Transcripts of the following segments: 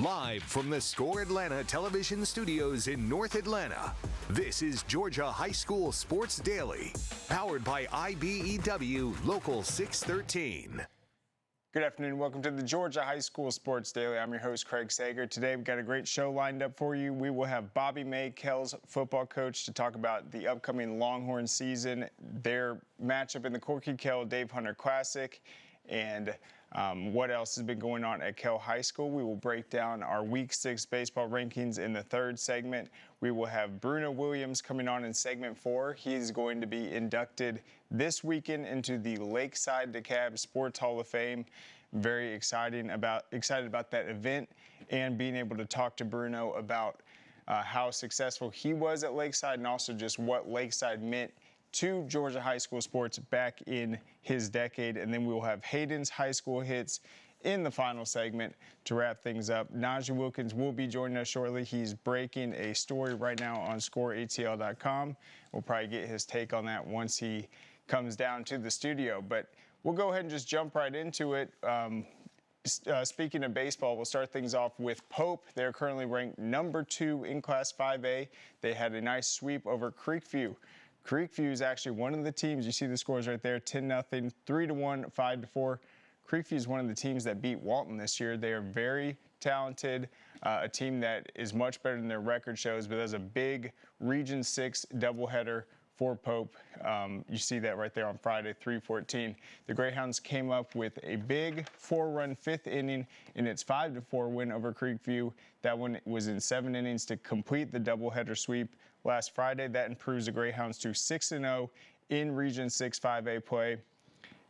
Live from the Score Atlanta television studios in North Atlanta, this is Georgia High School Sports Daily, powered by IBEW Local 613. Good afternoon. Welcome to the Georgia High School Sports Daily. I'm your host, Craig Sager. Today, we've got a great show lined up for you. We will have Bobby May, Kell's football coach, to talk about the upcoming Longhorn season, their matchup in the Corky Kell Dave Hunter Classic, and what else has been going on at Kell High School. We will break down our Week 6 baseball rankings in the third segment. We will have Bruno Williams coming on in segment 4. He is going to be inducted this weekend into the Lakeside DeKalb Sports Hall of Fame. Very excited about that event, and being able to talk to Bruno about how successful he was at Lakeside, and also just what Lakeside meant to Georgia high school sports back in his decade. And then we will have Hayden's high school hits in the final segment to wrap things up. Najee Wilkins will be joining us shortly. He's breaking a story right now on ScoreATL.com. We'll probably get his take on that once he comes down to the studio. But we'll go ahead and just jump right into it. Speaking of baseball, we'll start things off with Pope. They're currently ranked number 2 in Class 5A. They had a nice sweep over Creekview. Creekview is actually one of the teams, you see the scores right there, 10-0, 3-1, 5-4. Creekview is one of the teams that beat Walton this year. They are very talented, a team that is much better than their record shows, but there's a big Region 6 doubleheader for Pope. You see that right there on Friday, 3-14. The Greyhounds came up with a big 4-run 5th inning in its 5-4 win over Creekview. That one was in 7 innings to complete the doubleheader sweep last Friday. That improves the Greyhounds to 6-0 in Region 6 5A play.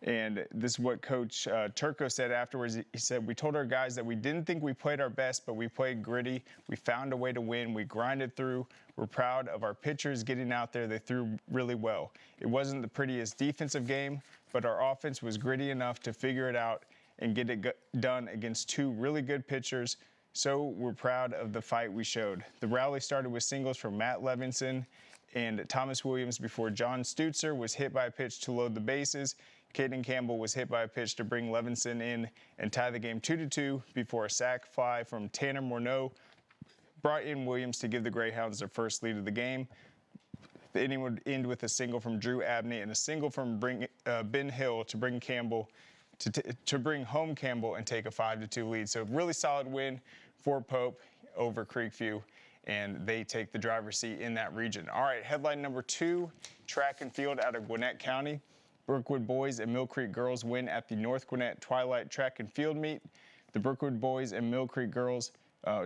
And this is what Coach Turco said afterwards. He said, "We told our guys that we didn't think we played our best, but we played gritty. We found a way to win. We grinded through. We're proud of our pitchers getting out there. They threw really well. It wasn't the prettiest defensive game, but our offense was gritty enough to figure it out and get it done against 2 really good pitchers. So we're proud of the fight we showed." The rally started with singles from Matt Levinson and Thomas Williams before John Stutzer was hit by a pitch to load the bases. Caden Campbell was hit by a pitch to bring Levinson in and tie the game 2-2 before a sac fly from Tanner Morneau brought in Williams to give the Greyhounds their first lead of the game. The inning would end with a single from Drew Abney and a single from Ben Hill to bring Campbell to bring home Campbell and take a 5-2 lead. So really solid win for Pope over Creekview, and they take the driver's seat in that region. All right, headline number 2, track and field out of Gwinnett County. Brookwood boys and Mill Creek girls win at the North Gwinnett Twilight Track and Field Meet. The Brookwood boys and Mill Creek girls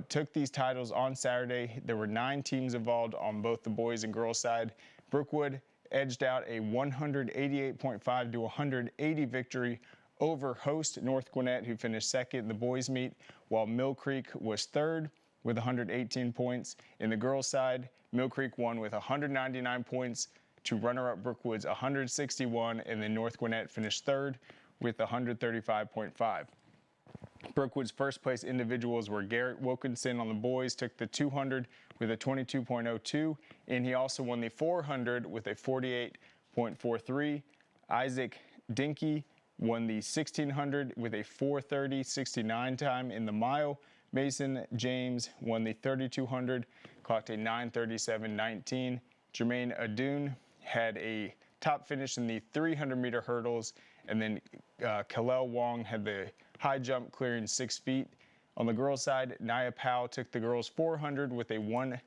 took these titles on Saturday. There were 9 teams involved on both the boys and girls side. Brookwood edged out a 188.5 to 180 victory over host North Gwinnett, who finished second in the boys meet, while Mill Creek was third with 118 points. In the girls side, Mill Creek won with 199 points to runner-up Brookwood's 161, and then North Gwinnett finished third with 135.5. Brookwood's first place individuals were Garrett Wilkinson on the boys, took the 200 with a 22.02, and he also won the 400 with a 48.43. Isaac Dinky won the 1600 with a 4:30.69 time in the mile. Mason James won the 3200, clocked a 9:37.19. Jermaine Adoon had a top finish in the 300-meter hurdles, and then Kalel Wong had the high jump clearing 6 feet. On the girls' side, Nia Powell took the girls 400 with a 1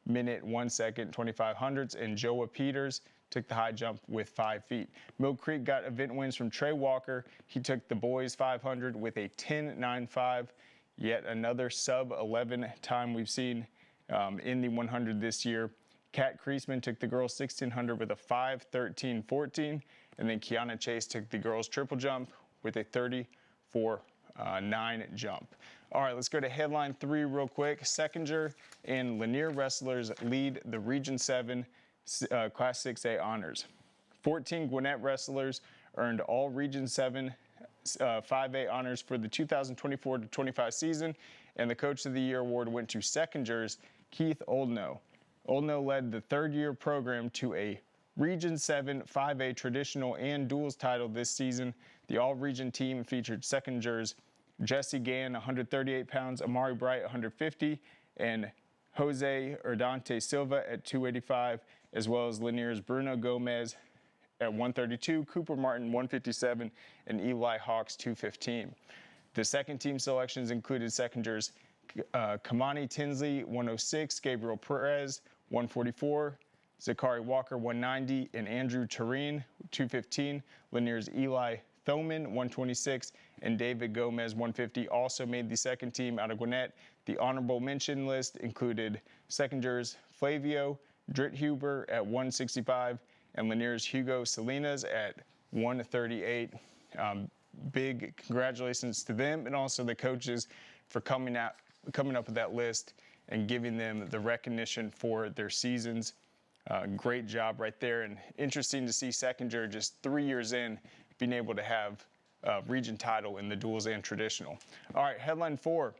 minute, 1 second, 25 hundredths, and Joa Peters took the high jump with 5 feet. Mill Creek got event wins from Trey Walker. He took the boys 500 with a 10.95, yet another sub-11 time we've seen in the 100 this year. Kat Kreisman took the girls 1600 with a 5:13.14, and then Kiana Chase took the girls triple jump with a 34.9 jump. All right, let's go to headline 3 real quick. Seconder and Lanier wrestlers lead the Region 7 Class 6A honors. 14 Gwinnett wrestlers earned all Region 7 5A honors for the 2024-25 season, and the Coach of the Year award went to Seconders Keith Oldno. Oldno led the third-year program to a Region 7 5A traditional and duals title this season. The all-region team featured Seconders Jesse Gann, 138 pounds, Amari Bright, 150, and Jose Urdante Silva at 285, as well as Lanier's Bruno Gomez at 132, Cooper Martin, 157, and Eli Hawks, 215. The second team selections included seconders Kamani Tinsley, 106, Gabriel Perez, 144, Zachary Walker, 190, and Andrew Tureen, 215. Lanier's Eli Thoman, 126, and David Gomez, 150, also made the second team out of Gwinnett. The honorable mention list included seconders Flavio Drithuber at 165 and Lanier's Hugo Salinas at 138. Big congratulations to them and also the coaches for coming up with that list and giving them the recognition for their seasons. Great job right there, and interesting to see Seconder just 3 years in being able to have a region title in the duals and traditional. All right, headline 4,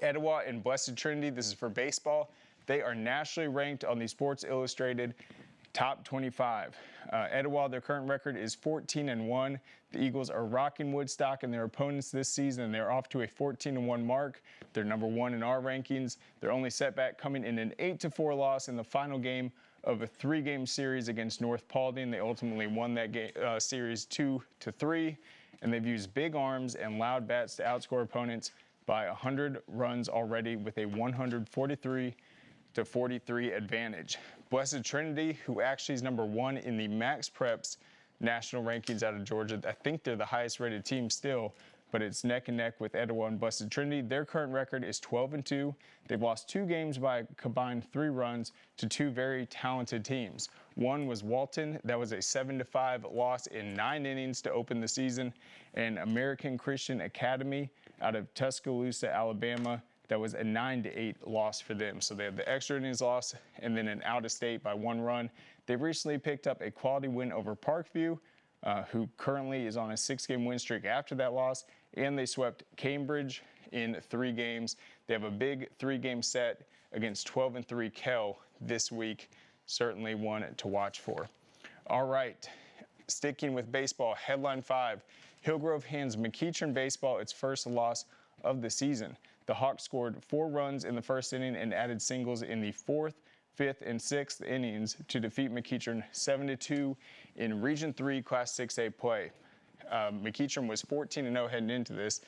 Etowah and Blessed Trinity. This is for baseball. They are nationally ranked on the Sports Illustrated Top 25. Etowah, their current record is 14-1. The Eagles are rocking Woodstock and their opponents this season, and they're off to a 14-1 mark. They're number 1 in our rankings. Their only setback coming in an 8-4 loss in the final game of a 3-game series against North Paulding. They ultimately won that series 2-3, and they've used big arms and loud bats to outscore opponents by 100 runs already with a 143-43 advantage. Blessed Trinity, who actually is number 1 in the Max Preps national rankings out of Georgia. I think they're the highest rated team still, but it's neck and neck with Etowah and Blessed Trinity. Their current record is 12-2. They've lost 2 games by a combined 3 runs to 2 very talented teams. One was Walton. That was a 7-5 loss in 9 innings to open the season. And American Christian Academy out of Tuscaloosa, Alabama. That was a 9-8 loss for them. So they have the extra innings loss and then an out-of-state by 1 run. They recently picked up a quality win over Parkview, who currently is on a 6-game win streak after that loss, and they swept Cambridge in 3 games. They have a big 3-game set against 12-3 Kell this week. Certainly one to watch for. All right, sticking with baseball, headline 5. Hillgrove hands McEachern baseball its first loss of the season. The Hawks scored 4 runs in the first inning and added singles in the 4th, 5th, and 6th innings to defeat McEachern 7-2 in Region 3 Class 6A play. McEachern was 14-0 heading into this.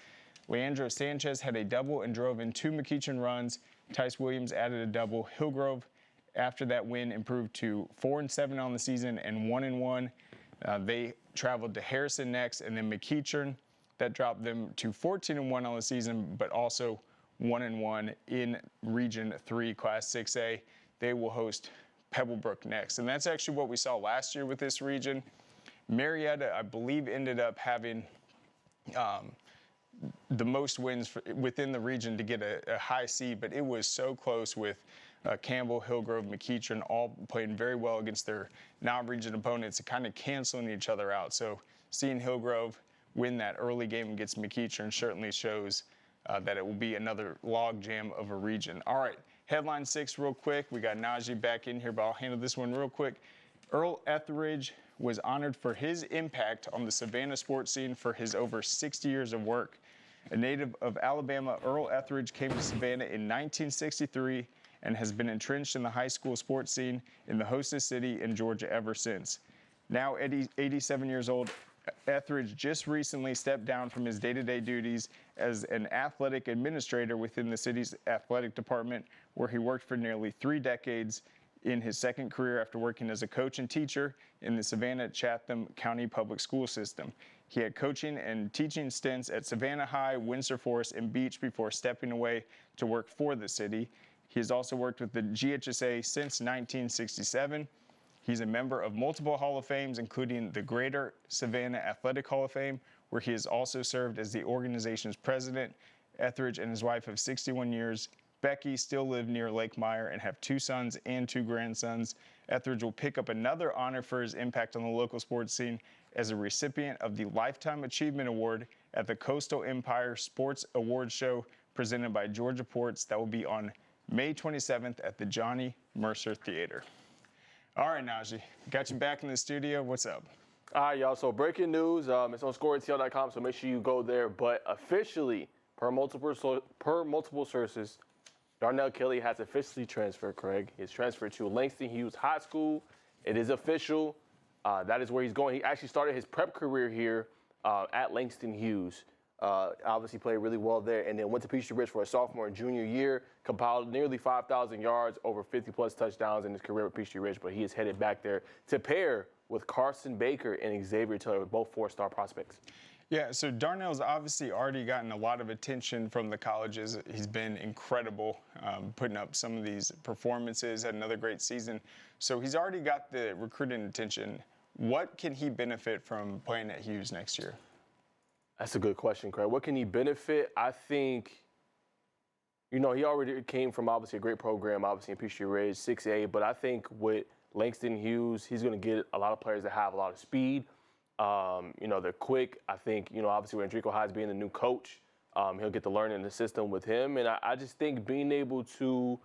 Leandro Sanchez had a double and drove in 2 McEachern runs. Tice Williams added a double. Hillgrove, after that win, improved to 4-7 on the season and 1-1. They traveled to Harrison next, and then McEachern. That dropped them to 14-1 on the season, but also 1-1 in Region 3 Class 6A. They will host Pebblebrook next. And that's actually what we saw last year with this region. Marietta, I believe, ended up having the most wins within the region to get a high seed, but it was so close with Campbell, Hillgrove, McEachern all playing very well against their non-region opponents and kind of canceling each other out. So seeing Hillgrove win that early game against McEachern certainly shows that it will be another log jam of a region. All right, headline 6 real quick. We got Najee back in here, but I'll handle this one real quick. Earl Etheridge was honored for his impact on the Savannah sports scene for his over 60 years of work. A native of Alabama, Earl Etheridge came to Savannah in 1963 and has been entrenched in the high school sports scene in the hostess city in Georgia ever since. Now 87 years old, Etheridge just recently stepped down from his day-to-day duties as an athletic administrator within the city's athletic department, where he worked for nearly 3 decades in his second career after working as a coach and teacher in the Savannah-Chatham County Public School System. He had coaching and teaching stints at Savannah High, Windsor Forest, and Beach before stepping away to work for the city. He has also worked with the GHSA since 1967. He's a member of multiple Hall of Fames, including the Greater Savannah Athletic Hall of Fame, where he has also served as the organization's president. Etheridge and his wife of 61 years, Becky, still live near Lake Meyer and have 2 sons and 2 grandsons. Etheridge will pick up another honor for his impact on the local sports scene as a recipient of the Lifetime Achievement Award at the Coastal Empire Sports Awards Show presented by Georgia Ports. That will be on May 27th at the Johnny Mercer Theater. All right, Najee, got you back in the studio. What's up? All right, y'all. So breaking news. It's on scoreatl.com, so make sure you go there. But officially, per multiple sources, Darnell Kelly has officially transferred, Craig. He's transferred to Langston Hughes High School. It is official. That is where he's going. He actually started his prep career here at Langston Hughes. Obviously played really well there, and then went to Peachtree Ridge for a sophomore and junior year, compiled nearly 5,000 yards, over 50-plus touchdowns in his career with Peachtree Ridge, but he is headed back there to pair with Carson Baker and Xavier Taylor, both 4-star prospects. Yeah, so Darnell's obviously already gotten a lot of attention from the colleges. He's been incredible, putting up some of these performances, had another great season. So he's already got the recruiting attention. What can he benefit from playing at Hughes next year? That's a good question, Craig. What can he benefit? I think, he already came from obviously a great program, obviously in Peachtree Ridge, 6A, but I think with Langston Hughes, he's going to get a lot of players that have a lot of speed. They're quick. I think, obviously with Enrico Hydes being the new coach, he'll get to learn in the system with him. And I just think being able to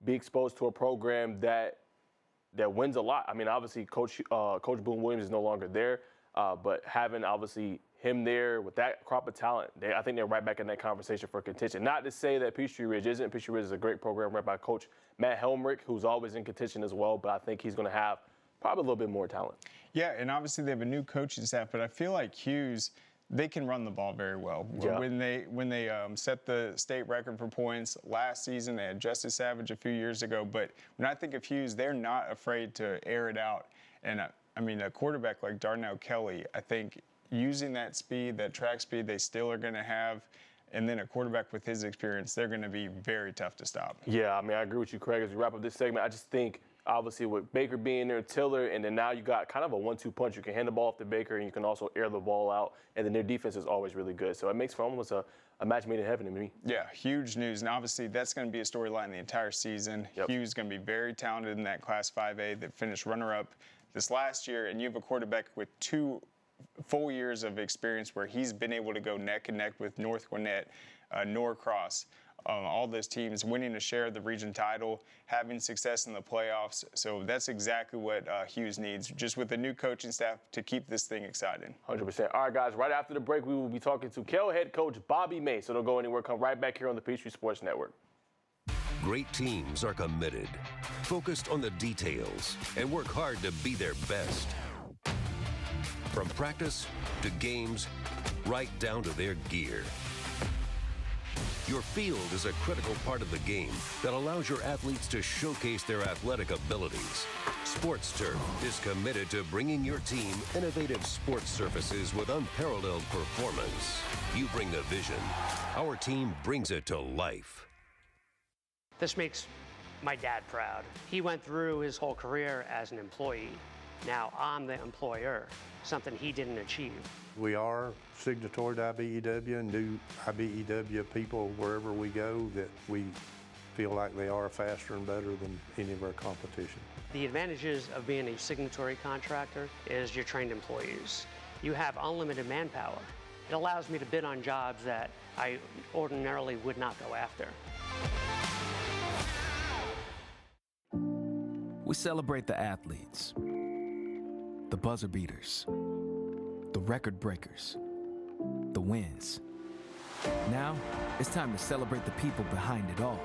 be exposed to a program that wins a lot. I mean, obviously Coach Boone Williams is no longer there, but having obviously him there with that crop of talent, I think they're right back in that conversation for contention. Not to say that Peachtree Ridge isn't. Peachtree Ridge is a great program run by Coach Matt Helmrich, who's always in contention as well, but I think he's going to have probably a little bit more talent. Yeah, and obviously they have a new coaching staff, but I feel like Hughes, they can run the ball very well. Yeah. When they set the state record for points last season, they had Justice Savage a few years ago, but when I think of Hughes, they're not afraid to air it out. And a quarterback like Darnell Kelly, I think using that speed, that track speed they still are going to have, and then a quarterback with his experience, they're going to be very tough to stop. Yeah, I agree with you, Craig. As we wrap up this segment, I just think, obviously, with Baker being there, Tiller, and then now you got kind of a 1-2 punch. You can hand the ball off to Baker, and you can also air the ball out, and then their defense is always really good. So it makes for almost a match made in heaven to me. Yeah, huge news. And obviously, that's going to be a storyline the entire season. Yep. Hughes is going to be very talented in that Class 5A that finished runner-up this last year, and you have a quarterback with 2 full years of experience where he's been able to go neck and neck with North Gwinnett, Norcross, all those teams, winning a share of the region title, having success in the playoffs. So that's exactly what Hughes needs, just with the new coaching staff to keep this thing exciting. 100%. All right, guys, right after the break, we will be talking to Kell head coach Bobby May. So don't go anywhere. Come right back here on the Peachtree Sports Network. Great teams are committed, focused on the details, and work hard to be their best. From practice to games, right down to their gear. Your field is a critical part of the game that allows your athletes to showcase their athletic abilities. Sports Turf is committed to bringing your team innovative sports surfaces with unparalleled performance. You bring the vision. Our team brings it to life. This makes my dad proud. He went through his whole career as an employee. Now I'm the employer, something he didn't achieve. We are signatory to IBEW and do IBEW people wherever we go that we feel like they are faster and better than any of our competition. The advantages of being a signatory contractor is you're trained employees. You have unlimited manpower. It allows me to bid on jobs that I ordinarily would not go after. We celebrate the athletes, the buzzer beaters, the record breakers, the wins. Now, it's time to celebrate the people behind it all.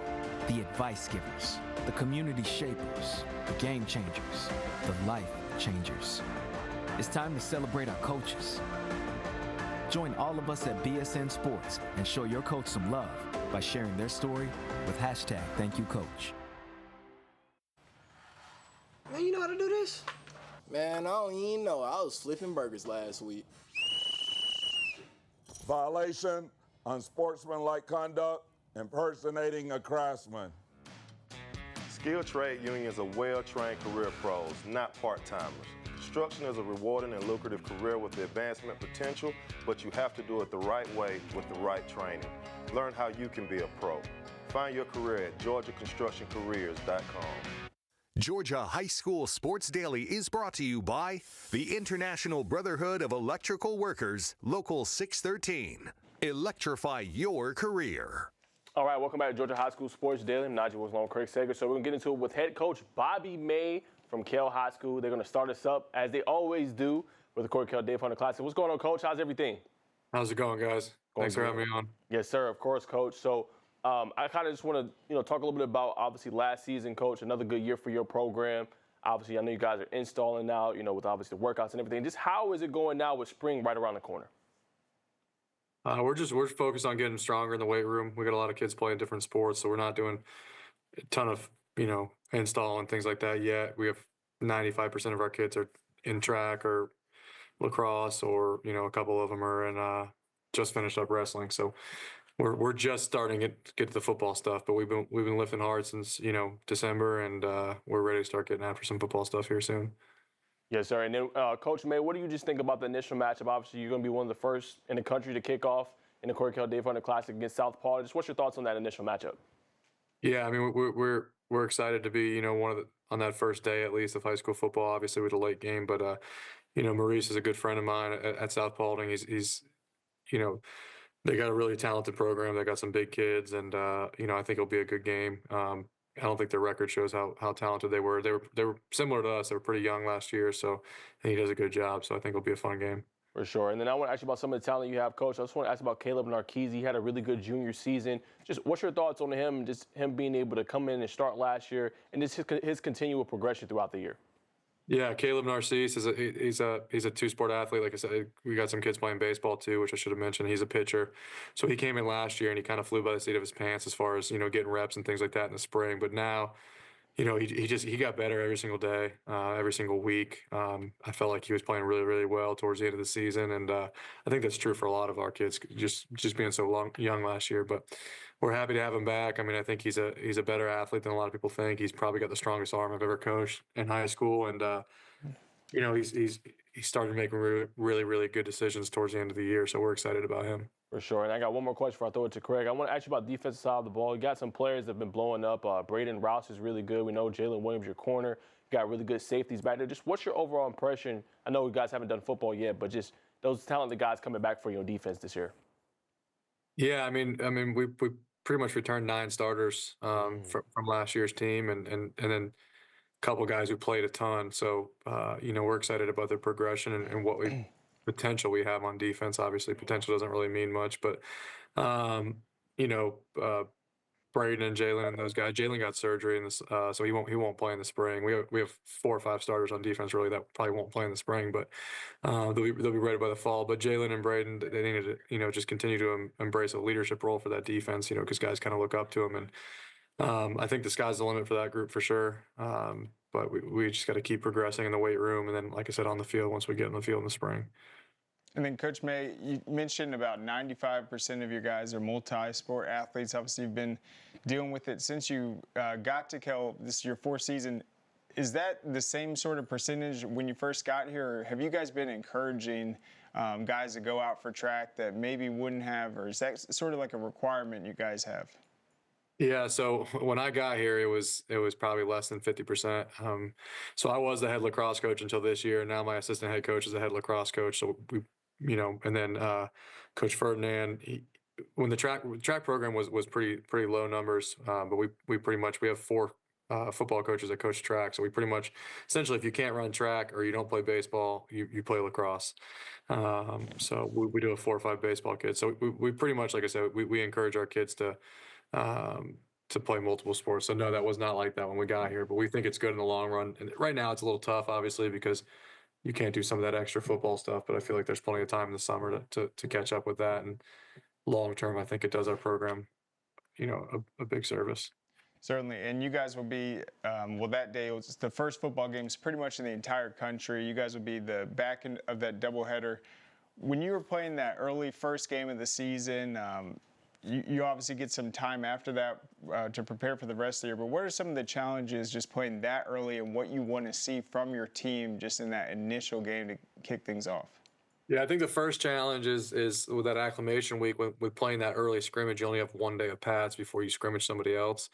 The advice givers, the community shapers, the game changers, the life changers. It's time to celebrate our coaches. Join all of us at BSN Sports and show your coach some love by sharing their story with #ThankYouCoach. Man, you know how to do this? Man, I don't even know. I was flipping burgers last week. Violation, unsportsmanlike conduct, impersonating a craftsman. Skilled trade unions are well-trained career pros, not part-timers. Construction is a rewarding and lucrative career with the advancement potential, but you have to do it the right way with the right training. Learn how you can be a pro. Find your career at GeorgiaConstructionCareers.com. Georgia High School Sports Daily is brought to you by the International Brotherhood of Electrical Workers, Local 613. Electrify your career. All right, welcome back to Georgia High School Sports Daily. I'm Najee was along with Craig Sager. So we're going to get into it with head coach Bobby May from Kell High School. They're going to start us up, as they always do, with the Corey Kell Day Hunter Classic. What's going on, Coach? How's everything? How's it going, guys? Thanks for having me on. Yes, sir. Of course, Coach. So I kind of just want to talk a little bit about, obviously, last season, Coach. Another good year for your program. Obviously, I know you guys are installing now, with obviously the workouts and everything. Just how is it going now with spring right around the corner? We're focused on getting stronger in the weight room. We got a lot of kids playing different sports, so we're not doing a ton of install and things like that yet. We have 95% of our kids are in track or lacrosse, or a couple of them are in just finished up wrestling. So we're just starting to get to the football stuff, but we've been lifting hard since December, and we're ready to start getting after some football stuff here soon. Yes, sir. And then, Coach May, what do you just think about the initial matchup? Obviously, you're going to be one of the first in the country to kick off in the Corey Kell Day Hunter Classic against South Paul. Just what's your thoughts on that initial matchup? Yeah, I mean, we're excited to be on that first day at least of high school football. Obviously, with a late game, but Maurice is a good friend of mine at South Paulding. He's they got a really talented program. They got some big kids, and I think it'll be a good game. I don't think their record shows how talented they were. They were similar to us. They were pretty young last year, so he does a good job. So I think it'll be a fun game. For sure. And then I want to ask you about some of the talent you have, Coach. I just want to ask about Caleb Narkeezy. He had a really good junior season. Just what's your thoughts on him, just him being able to come in and start last year, and just his continual progression throughout the year? Yeah, Caleb Narcisse he's a two-sport athlete. Like I said, we got some kids playing baseball too, which I should have mentioned. He's a pitcher, so he came in last year and he kind of flew by the seat of his pants as far as getting reps and things like that in the spring. But now, he got better every single day, every single week. I felt like he was playing really, really well towards the end of the season, and I think that's true for a lot of our kids, just being so young last year. But we're happy to have him back. I mean, I think he's a better athlete than a lot of people think. He's probably got the strongest arm I've ever coached in high school, and he started making really, really good decisions towards the end of the year. So we're excited about him. For sure. And I got one more question before I throw it to Craig. I want to ask you about the defensive side of the ball. You got some players that have been blowing up. Braden Rouse is really good. We know Jalen Williams, your corner. You got really good safeties back there. Just what's your overall impression? I know you guys haven't done football yet, but just those talented guys coming back for your defense this year. Yeah, I mean, we pretty much returned 9 starters from last year's team, and then a couple guys who played a ton. So we're excited about their progression and what potential we have on defense. Obviously, potential doesn't really mean much, but Braden and Jalen and those guys. Jalen got surgery in this, so he won't play in the spring. We have 4 or 5 starters on defense really that probably won't play in the spring, but they'll be ready by the fall. But Jalen and Braden, they needed to just continue to embrace a leadership role for that defense. Because guys kind of look up to them, and I think the sky's the limit for that group for sure. But we just got to keep progressing in the weight room, and then, like I said, on the field once we get in the field in the spring. And then, Coach May, you mentioned about 95% of your guys are multi-sport athletes. Obviously, you've been dealing with it since you got to Kell. This is your 4th season. Is that the same sort of percentage when you first got here, or have you guys been encouraging guys to go out for track that maybe wouldn't have, or is that sort of like a requirement you guys have? Yeah, so when I got here, it was probably less than 50%. So I was the head lacrosse coach until this year. Now my assistant head coach is the head lacrosse coach. So we, and then Coach Ferdinand, when the track program was pretty low numbers, but we have 4 football coaches that coach track. So we pretty much, essentially, if you can't run track or you don't play baseball, you play lacrosse. So we do have 4 or 5 baseball kids. So we pretty much, like I said, we encourage our kids to play multiple sports. So no, that was not like that when we got here, but we think it's good in the long run. And right now it's a little tough, obviously, because you can't do some of that extra football stuff, but I feel like there's plenty of time in the summer to catch up with that. And long term, I think it does our program, a big service. Certainly, and you guys will be, that day, it was the first football games pretty much in the entire country. You guys will be the back end of that doubleheader. When you were playing that early first game of the season, you obviously get some time after that to prepare for the rest of the year, but what are some of the challenges just playing that early and what you want to see from your team just in that initial game to kick things off? Yeah, I think the first challenge is with that acclimation week, with playing that early scrimmage. You only have 1 day of pads before you scrimmage somebody else.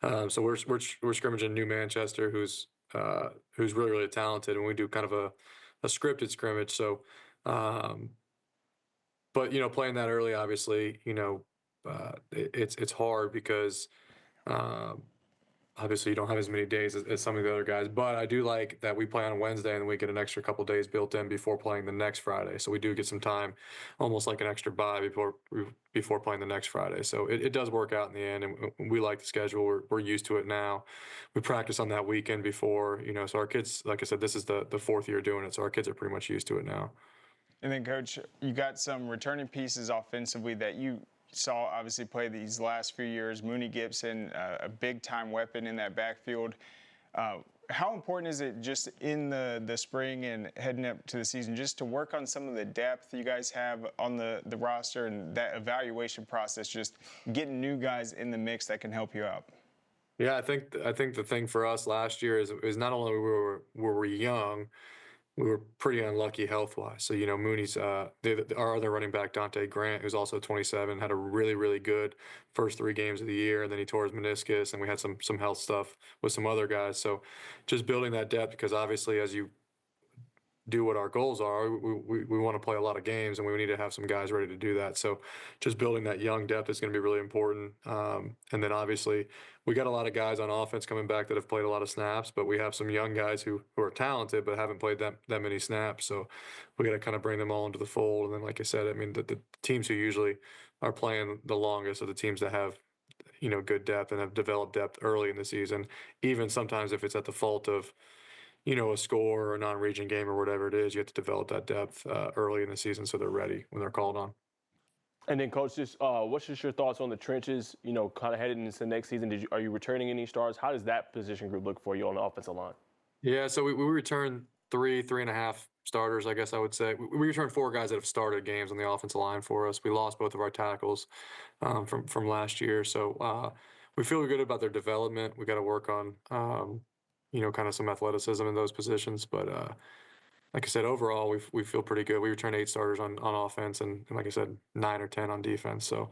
So we're scrimmaging New Manchester, who's really, really talented, and we do kind of a scripted scrimmage. So, but playing that early, obviously, it's hard because Obviously, you don't have as many days as some of the other guys, but I do like that we play on Wednesday and we get an extra couple days built in before playing the next Friday. So we do get some time, almost like an extra bye before playing the next Friday. So it does work out in the end, and we like the schedule. We're used to it now. We practice on that weekend before, so our kids, like I said, this is the fourth year doing it, so our kids are pretty much used to it now. And then, Coach, you got some returning pieces offensively that you saw obviously play these last few years. Mooney Gibson, a big-time weapon in that backfield. How important is it just in the spring and heading up to the season just to work on some of the depth you guys have on the roster and that evaluation process, just getting new guys in the mix that can help you out? Yeah, I think the thing for us last year is not only were we young, we were pretty unlucky health-wise. So, Mooney's our other running back, Dante Grant, who's also 27, had a really, really good first 3 games of the year, and then he tore his meniscus, and we had some health stuff with some other guys. So just building that depth, because obviously as you do what our goals are, we want to play a lot of games, and we need to have some guys ready to do that. So just building that young depth is going to be really important. And then obviously we got a lot of guys on offense coming back that have played a lot of snaps, but we have some young guys who are talented but haven't played that many snaps. So we got to kind of bring them all into the fold. And then, like I said, I mean, the teams who usually are playing the longest are the teams that have good depth and have developed depth early in the season, even sometimes if it's at the fault of a score or a non-region game or whatever it is. You have to develop that depth early in the season so they're ready when they're called on. And then, Coach, just what's just your thoughts on the trenches, kind of headed into the next season? Are you returning any stars? How does that position group look for you on the offensive line? Yeah, so we returned three and a half starters, I guess I would say. We returned 4 guys that have started games on the offensive line for us. We lost both of our tackles from last year. So we feel good about their development. We got to work on kind of some athleticism in those positions. But like I said, overall, we feel pretty good. We returned 8 starters on offense and like I said, 9 or 10 on defense. So,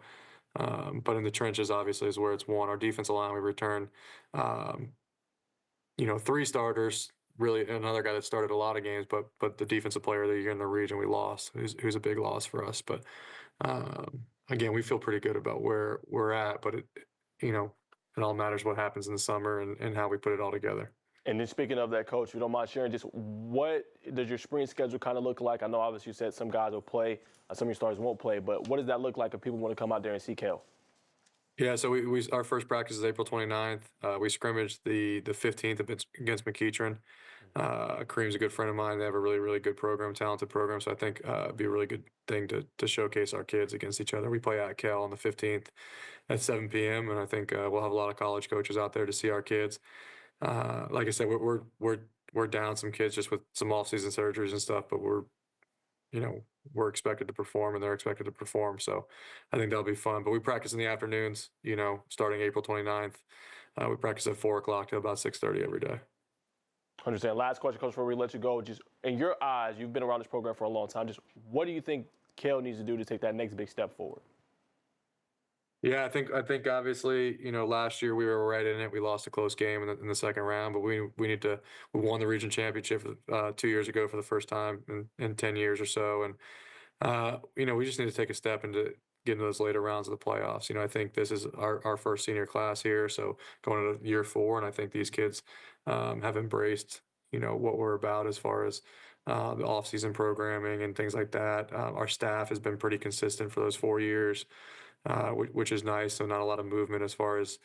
but in the trenches, obviously, is where it's won. Our defensive line, we returned, 3 starters, really another guy that started a lot of games, but the defensive player of the year in the region we lost, who's a big loss for us. But again, we feel pretty good about where we're at, but it all matters what happens in the summer and how we put it all together. And then speaking of that, Coach, if you don't mind sharing, just what does your spring schedule kind of look like? I know obviously you said some guys will play, some of your stars won't play, but what does that look like if people want to come out there and see Kale? Yeah, so our first practice is April 29th. We scrimmaged the 15th against McEachern. Kareem's a good friend of mine. They have a really, really good program, talented program. So I think it'd be a really good thing to showcase our kids against each other. We play at Cal on the 15th at 7 p.m. and I think we'll have a lot of college coaches out there to see our kids. Like I said, we're down some kids just with some off-season surgeries and stuff, but we're expected to perform and they're expected to perform. So I think that'll be fun. But we practice in the afternoons, starting April 29th. We practice at 4 o'clock till about 6:30 every day. Understand. Last question, Coach, before we let you go. Just in your eyes, you've been around this program for a long time. Just what do you think Kale needs to do to take that next big step forward? Yeah, I think obviously, last year we were right in it. We lost a close game in the second round, but we won the region championship 2 years ago for the first time in 10 years or so. And, we just need to take a step into getting those later rounds of the playoffs. I think this is our first senior class here. So going into year 4, and I think these kids have embraced, what we're about as far as the off-season programming and things like that. Our staff has been pretty consistent for those 4 years. Which is nice. So not a lot of movement as far as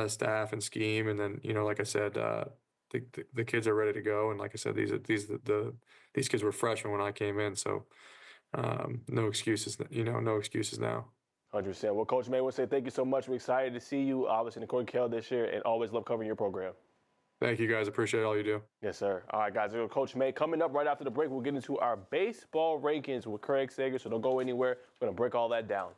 staff and scheme. And then, like I said, the kids are ready to go. And like I said, these kids were freshmen when I came in. So no excuses, no excuses now. 100%. Well, Coach May, I want to say thank you so much. We're excited to see you, obviously, in the Coach Kell this year, and always love covering your program. Thank you, guys. Appreciate all you do. Yes, sir. All right, guys. Coach May, coming up right after the break, we'll get into our baseball rankings with Craig Sager, so don't go anywhere. We're going to break all that down.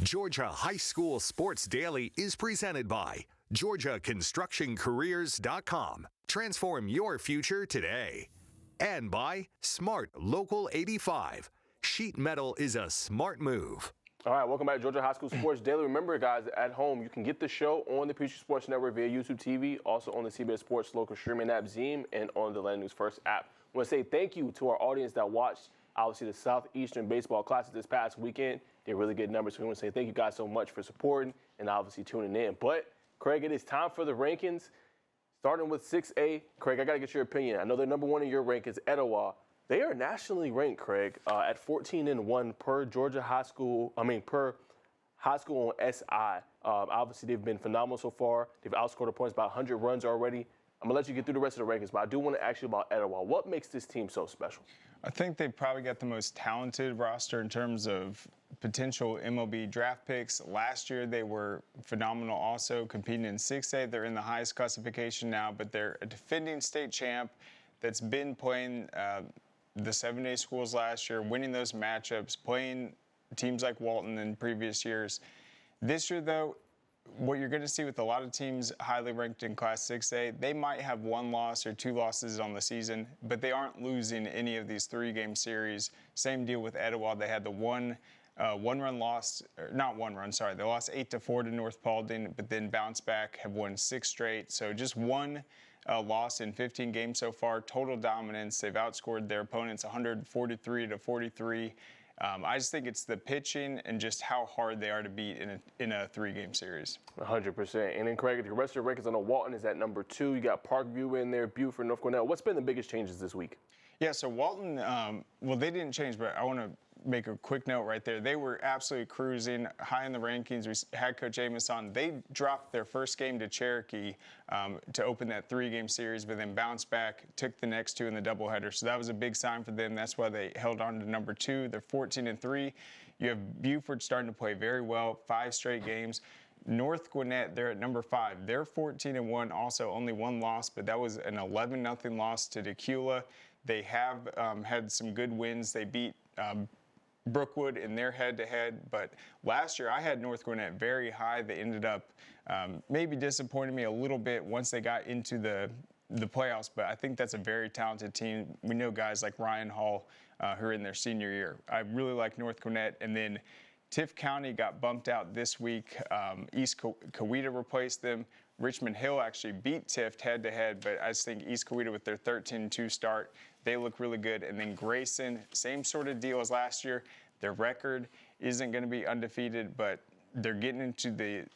Georgia High School Sports Daily is presented by GeorgiaConstructionCareers.com. Transform your future today. And by Smart Local 85. Sheet metal is a smart move. All right, welcome back to Georgia High School Sports Daily. Remember, guys, at home, you can get the show on the Peachtree Sports Network via YouTube TV, also on the CBS Sports local streaming app, Zeem, and on the Land News First app. I want to say thank you to our audience that watched, obviously, the Southeastern Baseball Classic this past weekend. They're really good numbers, so we want to say thank you guys so much for supporting and obviously tuning in. But, Craig, it is time for the rankings, starting with 6A. Craig, I got to get your opinion. I know they're number one in your rankings, Etowah. They are nationally ranked, Craig, at 14-1 per Georgia high school. Per high school on SI. Obviously, they've been phenomenal so far. They've outscored opponents by 100 runs already. I'm gonna let you get through the rest of the rankings, but I do want to ask you about Etowah. What makes this team so special? I think they probably got the most talented roster in terms of potential MLB draft picks. Last year, they were phenomenal also, competing in 6A. They're in the highest classification now, but they're a defending state champ that's been playing the 7A schools last year, winning those matchups, playing teams like Walton in previous years. This year, though, what you're going to see with a lot of teams highly ranked in Class 6A, they might have one loss or two losses on the season, but they aren't losing any of these three-game series. Same deal with Etowah. They had the one-run loss, not one run, sorry. They lost 8-4 to North Paulding, but then bounced back, have won 6 straight. So just one loss in 15 games so far, total dominance. They've outscored their opponents 143-43. I just think it's the pitching and just how hard they are to beat in a three-game series. 100%. And then, Craig, the rest of your rankings, I know Walton is at number 2. You got Parkview in there, Buford, North Cornell. What's been the biggest changes this week? Yeah, so Walton, well, they didn't change, but I want to make a quick note right there. They were absolutely cruising high in the rankings. We had Coach Amos on. They dropped their first game to Cherokee to open that three-game series, but then bounced back, took the next two in the doubleheader. So that was a big sign for them. That's why they held on to number 2. They're 14-3. You have Buford starting to play very well, 5 straight games. North Gwinnett, they're at number 5. They're 14-1, also only one loss, but that was an 11-0 loss to Decula. They have had some good wins. They beat Brookwood in their head-to-head, but last year I had North Gwinnett very high. They ended up maybe disappointing me a little bit once they got into the playoffs, but I think that's a very talented team. We know guys like Ryan Hall who are in their senior year. I really like North Gwinnett, and then Tift County got bumped out this week. East Coweta replaced them. Richmond Hill actually beat Tift head-to-head, but I just think East Coweta with their 13-2 start, they look really good. And then Grayson, same sort of deal as last year. Their record isn't going to be undefeated, but they're getting into the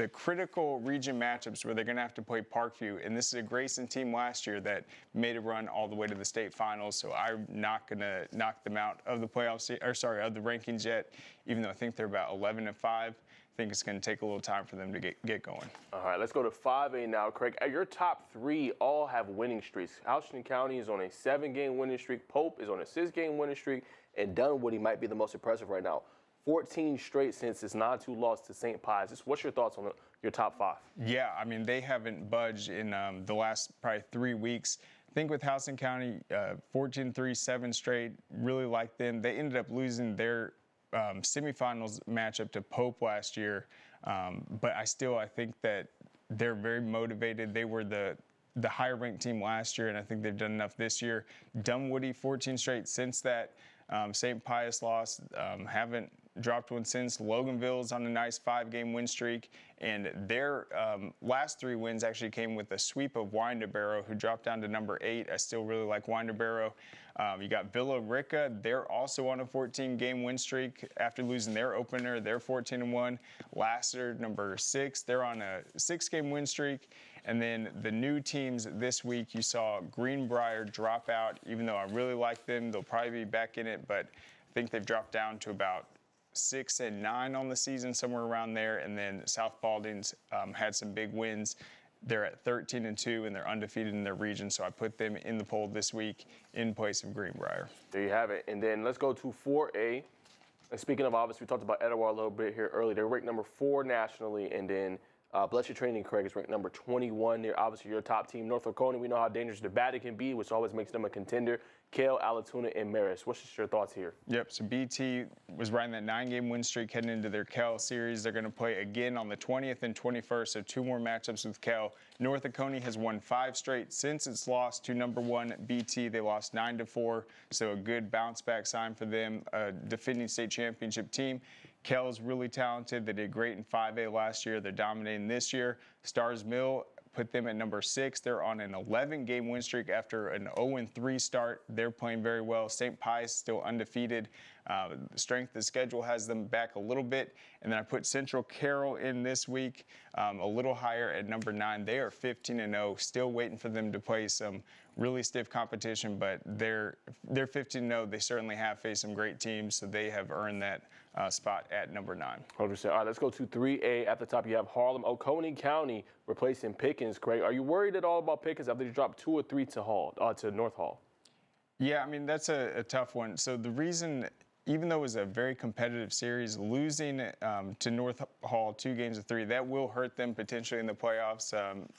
critical region matchups where they're going to have to play Parkview. And this is a Grayson team last year that made a run all the way to the state finals. So I'm not going to knock them out of the playoffs, of the rankings yet, even though I think they're about 11-5. I think it's going to take a little time for them to get going. All right, let's go to 5A now, Craig. Your top 3 all have winning streaks. Houston County is on a 7-game winning streak. Pope is on a 6-game winning streak. And Dunwoody might be the most impressive right now. 14 straight since its 9-2 loss to St. Pius. Just what's your thoughts on your top 5? Yeah, I mean, they haven't budged in the last probably 3 weeks. I think with Houston County, 14-3, 7 straight, really like them. They ended up losing their semifinals matchup to Pope last year, but I think that they're very motivated. They were the higher ranked team last year, and I think they've done enough this year. Dunwoody, 14 straight since that St. Pius loss, haven't dropped one since. Loganville's on a nice 5-game win streak, and their last 3 wins actually came with a sweep of Winterboro, who dropped down to number 8. I still really like Winterboro. You got Villa Rica. They're also on a 14-game win streak after losing their opener. They're 14-1. Lassiter, number 6. They're on a 6-game win streak. And then the new teams this week, you saw Greenbrier drop out. Even though I really like them, they'll probably be back in it, but I think they've dropped down to about 6-9 on the season, somewhere around there. And then South Paulding's had some big wins. They're at 13-2, and they're undefeated in their region, so I put them in the poll this week in place of Greenbrier. There you have it. And then let's go to 4A. And speaking of, obviously, we talked about Etowah a little bit here earlier. They're ranked number 4 nationally, and then Bless Your Training, Craig, is ranked number 21. They're obviously your top team. North Laconia, we know how dangerous the Battle can be, which always makes them a contender. Kale, Alatuna, and Marist. What's just your thoughts here? Yep, so BT was riding that 9-game win streak heading into their Cal series. They're going to play again on the 20th and 21st, so 2 more matchups with Cal. North Laconia has won 5 straight since its loss to number 1 BT. They lost 9-4, so a good bounce-back sign for them, a defending state championship team. Cal is really talented. They did great in 5A last year. They're dominating this year. Stars Mill put them at number 6. They're on an 11-game win streak after an 0-3 start. They're playing very well. St. Pius still undefeated. The strength of the schedule has them back a little bit. And then I put Central Carroll in this week, a little higher at number 9. They are 15-0. Still waiting for them to play some really stiff competition, but they're 15-0. They certainly have faced some great teams, so they have earned that spot at number 9. 100%. All right, let's go to 3A. At the top, you have Harlem, Oconee County replacing Pickens. Craig, are you worried at all about Pickens after they dropped 2 or 3 to North Hall? Yeah, I mean, that's a tough one. So the reason, even though it was a very competitive series, losing to North Hall 2 games of 3, that will hurt them potentially in the playoffs,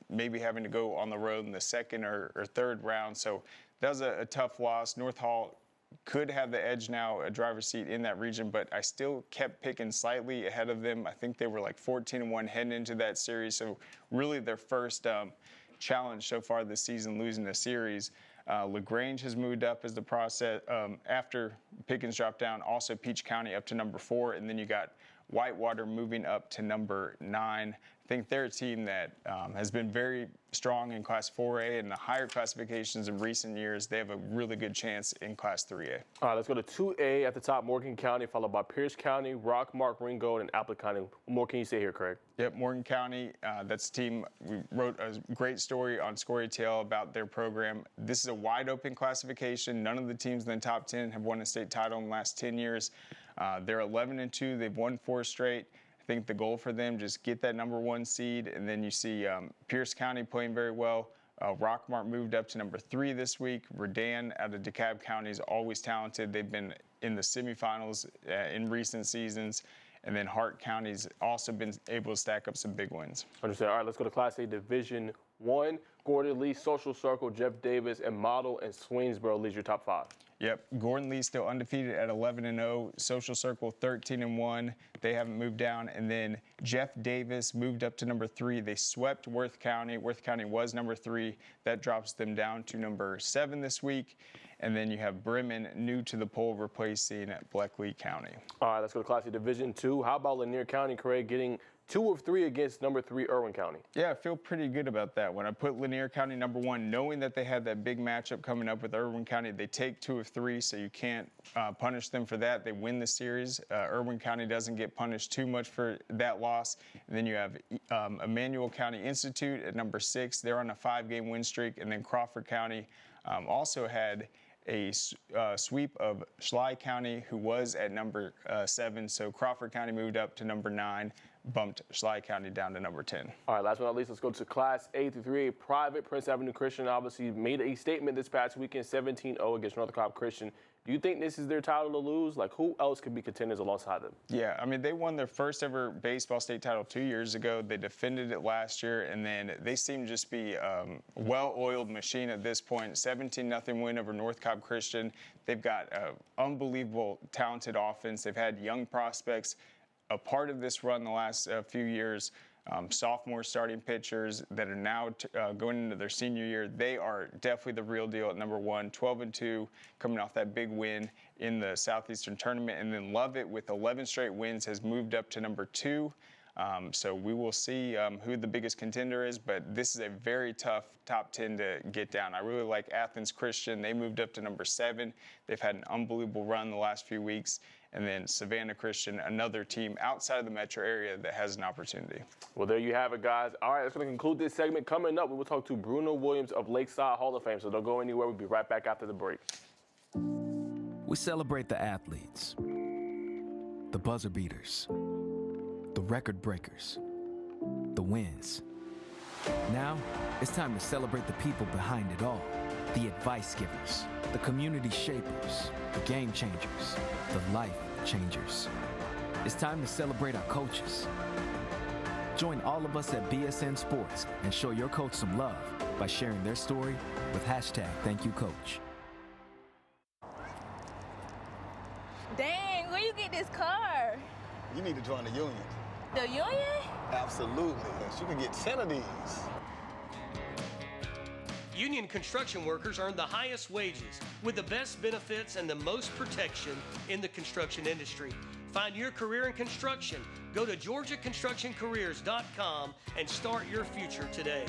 maybe having to go on the road in the 2nd or 3rd round. So that was a tough loss. North Hall could have the edge now, a driver's seat in that region, but I still kept picking slightly ahead of them. I think they were like 14-1 heading into that series. So really their first challenge so far this season, losing a series. LaGrange has moved up as the process after Pickens dropped down. Also Peach County up to number 4, and then you got Whitewater moving up to number 9. I think they're a team that has been very strong in Class 4A and the higher classifications in recent years. They have a really good chance in Class 3A. All right, let's go to 2A. At the top, Morgan County, followed by Pierce County, Rockmark, Ringgold, and Applet County. What more can you say here, Craig? Yep, Morgan County, that's a team. We wrote a great story on Storytale about their program. This is a wide open classification. None of the teams in the top 10 have won a state title in the last 10 years. They're 11-2. They've won 4 straight. I think the goal for them, just get that number 1 seed, and then you see Pierce County playing very well. Rockmart moved up to number 3 this week. Redan out of DeKalb County is always talented. They've been in the semifinals in recent seasons. And then Hart County's also been able to stack up some big wins. Understand. All right, let's go to Class A Division 1. Gordon Lee, Social Circle, Jeff Davis, and Model and Swainsboro leads your top 5. Yep, Gordon Lee still undefeated at 11-0. Social Circle 13-1. They haven't moved down. And then Jeff Davis moved up to number 3. They swept Worth County. Worth County was number 3. That drops them down to number 7 this week. And then you have Bremen new to the poll replacing Bleckley County. All right, let's go to Class A Division 2. How about Lanier County, Craig, getting 2 of 3 against number 3 Irwin County? Yeah, I feel pretty good about that. When I put Lanier County number 1, knowing that they had that big matchup coming up with Irwin County, they take 2 of 3, so you can't punish them for that. They win the series. Irwin County doesn't get punished too much for that loss. And then you have Emmanuel County Institute at number 6. They're on a 5-game win streak. And then Crawford County also had a sweep of Schley County, who was at number 7. So Crawford County moved up to number 9, bumped Schley County down to number 10. All right, last but not least, let's go to Class A through 3A. Private Prince Avenue Christian obviously made a statement this past weekend, 17-0 against North Cobb Christian. Do you think this is their title to lose? Like, who else could be contenders alongside them? Yeah, I mean, they won their first ever baseball state title 2 years ago. They defended it last year, and then they seem to just be a well-oiled machine at this point. 17-0 win over North Cobb Christian. They've got an unbelievable, talented offense. They've had young prospects a part of this run the last few years. Sophomore starting pitchers that are now going into their senior year. They are definitely the real deal at number 1, 12-2, coming off that big win in the Southeastern Tournament. And then Lovett, with 11 straight wins, has moved up to number 2. So we will see who the biggest contender is, but this is a very tough top 10 to get down. I really like Athens Christian. They moved up to number 7. They've had an unbelievable run the last few weeks. And then Savannah Christian, another team outside of the metro area that has an opportunity. Well, there you have it, guys. All right, that's going to conclude this segment. Coming up, we will talk to Bruno Williams of Lakeside Hall of Fame. So don't go anywhere. We'll be right back after the break. We celebrate the athletes, the buzzer beaters, the record breakers, the wins. Now, it's time to celebrate the people behind it all. The advice givers, the community shapers, the game changers, the life changers. It's time to celebrate our coaches. Join all of us at BSN Sports and show your coach some love by sharing their story with #ThankYouCoach. Dang, where you get this car? You need to join the union. The union? Absolutely. You can get 10 of these. Union construction workers earn the highest wages with the best benefits and the most protection in the construction industry. Find your career in construction. Go to GeorgiaConstructionCareers.com and start your future today.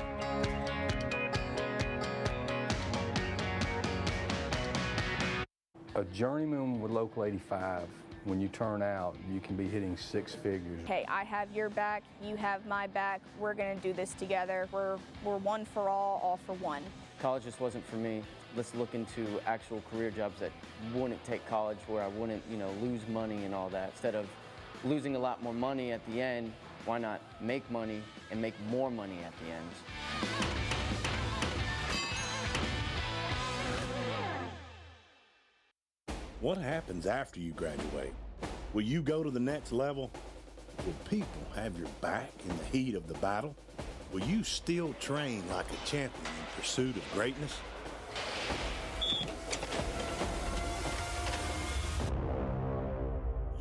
A journeyman with Local 85, when you turn out, you can be hitting 6 figures. Hey, I have your back, you have my back. We're gonna do this together. We're one for all for one. College just wasn't for me. Let's look into actual career jobs that wouldn't take college, where I wouldn't, lose money and all that. Instead of losing a lot more money at the end, why not make money and make more money at the end? What happens after you graduate? Will you go to the next level? Will people have your back in the heat of the battle? Will you still train like a champion in pursuit of greatness?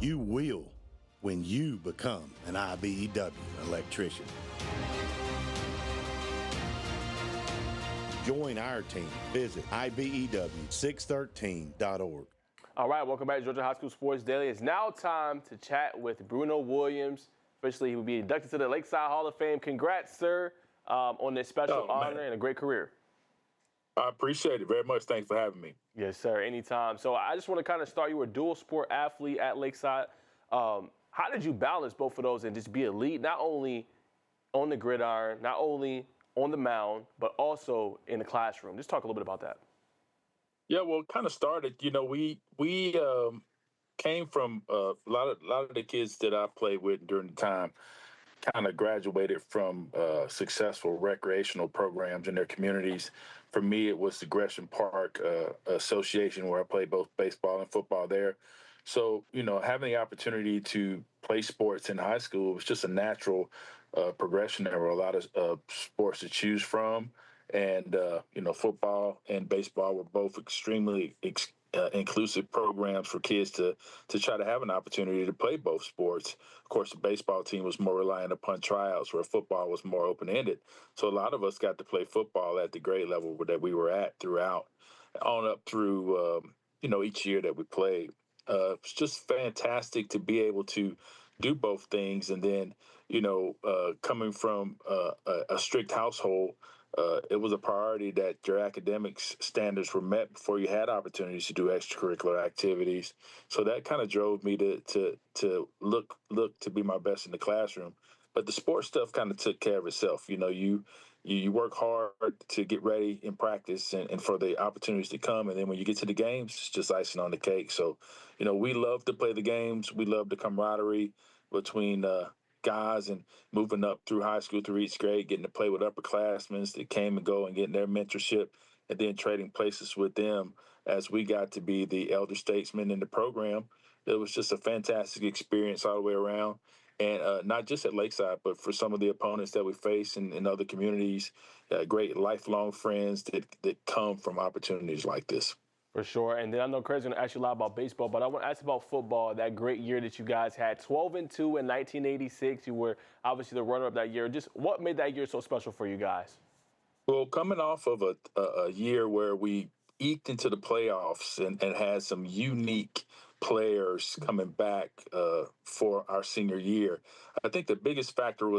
You will when you become an IBEW electrician. Join our team. Visit IBEW613.org. All right, welcome back to Georgia High School Sports Daily. It's now time to chat with Bruno Williams. Officially, he will be inducted to the Lakeside Hall of Fame. Congrats, sir, on this special honor and a great career. I appreciate it very much. Thanks for having me. Yes, sir, anytime. So I just want to kind of start. You were a dual sport athlete at Lakeside. How did you balance both of those and just be elite, not only on the gridiron, not only on the mound, but also in the classroom? Just talk a little bit about that. Yeah, well, it kind of started, we came from a lot of the kids that I played with during the time kind of graduated from successful recreational programs in their communities. For me, it was the Gresham Park Association, where I played both baseball and football there. So, having the opportunity to play sports in high school was just a natural progression. There were a lot of sports to choose from. And, football and baseball were both extremely inclusive programs for kids to try to have an opportunity to play both sports. Of course, the baseball team was more reliant upon tryouts, where football was more open-ended. So a lot of us got to play football at the grade level that we were at throughout, on up through, each year that we played. It's just fantastic to be able to do both things. And then, coming from a strict household, it was a priority that your academics standards were met before you had opportunities to do extracurricular activities. So that kind of drove me to look to be my best in the classroom. But the sports stuff kind of took care of itself. You work hard to get ready in practice and for the opportunities to come. And then when you get to the games, it's just icing on the cake. So, we love to play the games. We love the camaraderie between guys and moving up through high school through each grade, getting to play with upperclassmen that came and go and getting their mentorship, and then trading places with them as we got to be the elder statesmen in the program. It was just a fantastic experience all the way around. And not just at Lakeside, but for some of the opponents that we face in other communities, great lifelong friends that come from opportunities like this. For sure. And then I know Craig's going to ask you a lot about baseball, but I want to ask about football, that great year that you guys had, 12-2 in 1986. You were obviously the runner-up that year. Just what made that year so special for you guys? Well, coming off of a year where we eked into the playoffs and had some unique players coming back for our senior year, I think the biggest factor